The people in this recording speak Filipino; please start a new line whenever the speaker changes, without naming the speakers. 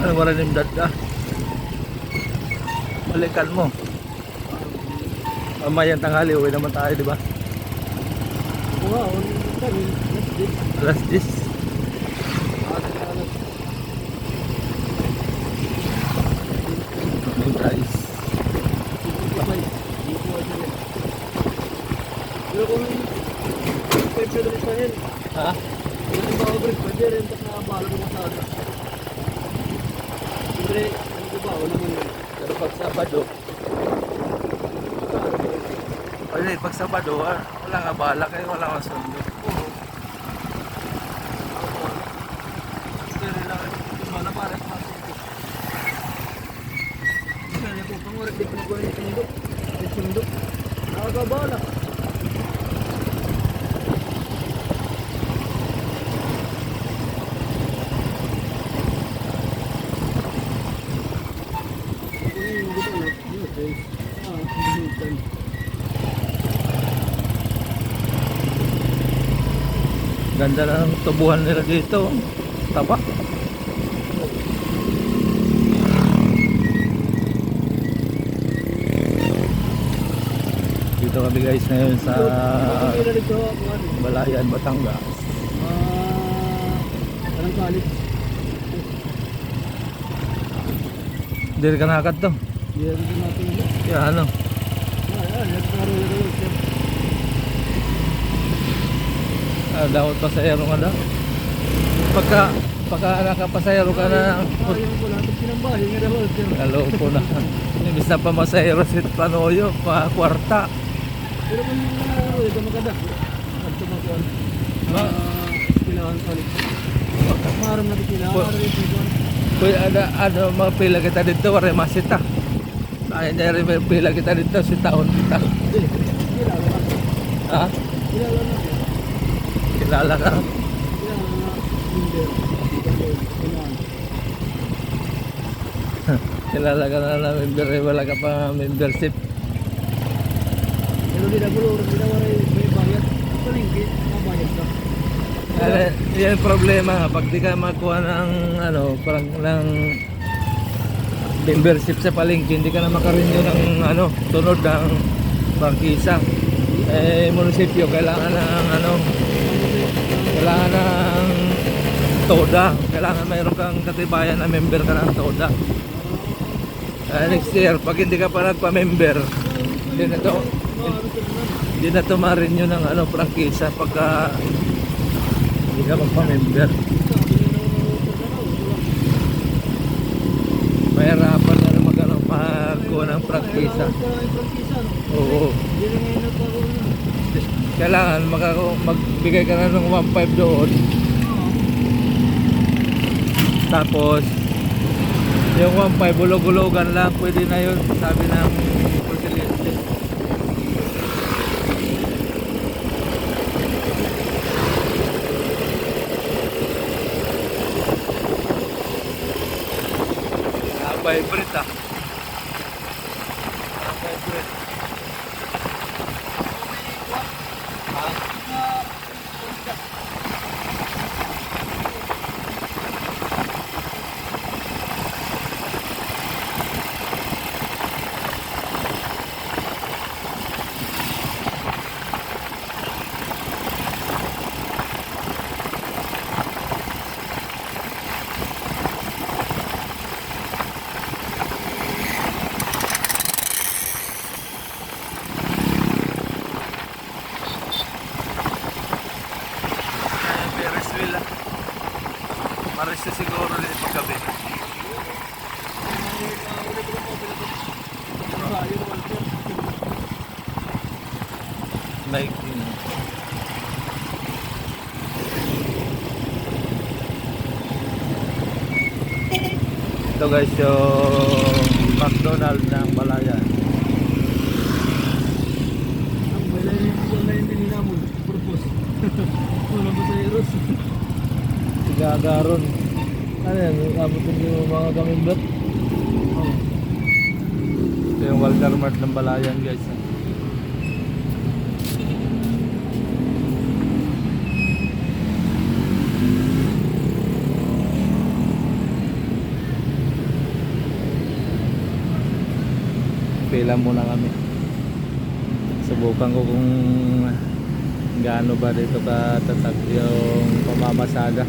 Ano ba rin yung dad balikan mo. Mamayang tanghali, uwi naman tayo, di ba?
Wow,
Alas 10. Guys.
Pero kung 5 na rin,
Ha?
kung ba over, pwede rin tapos nakabalo mo sa ano. Siyempre, ano ko ba, wala mo yun.
Pero pag Sabado, pag Sabado, wala nga bala kayo, wala nga sundo.
Pero lang, mana para sa sundo. Kaya po, pangulit din ko yung sundo. Yung sundo. Nakakabala.
Ganda na ng tubuhan nila dito. Tapa. Dito kami guys ngayon sa Balayan, Batangas.
Parang college.
Hindi ka nakakad to.
Hindi rin natin ito.
Kaya ano? Dapat pasayero ka na. Pagka nakapasayero ka na,
Ayaw ko natin pinambahin nga daw.
kaloko na. Imbis na pamasayero si Panoyo, pa kwarta.
Pero kung ito maganda. At tumakuan. Kailangan college. Maram natin kailangan.
Kuya, mapila kita dito, wala masita. Kaya niya rin mapila kita dito, si taon kita. Ha? Kilala ka? Kilala ka na na member, wala ka pa membership.
Pero di na gulo, di na may bayad. Palingki, mabayad ka.
Yan ang problema nga, pag di ka makuha ng parang ng membership sa palengke, hindi ka na makarenew ng tunod ng bangkisa. Munisipyo kailangan ng kailangan ng TODA, kailangan mayroon kang katibayan na member ka ng TODA. Next year, pag hindi ka pa nagpa-member, hindi na to ma-renew ng prangkisa pagka hindi ka magpa-member. Mahirapan na magkuha ng prangkisa. Oo. Kailangan magbigay ka na ng 1.5 doon. Tapos yung 1.5 bulog-ulogan lang, pwede na yun, sabi ng presidente. Vibrate vibrate. Maris na siguro din paggabi. Like ito guys yung McDonald's ng Balayan.
Ang wala yung pininamon. Purpose. Wala ba sa Eros?
Gagaron. Ano yan? Abutin yung mga gamimbat. Ito yung Walter Mart ng Balayan guys. pila muna kami. Subukan ko kung gaano ba dito katatag yung pamamasada.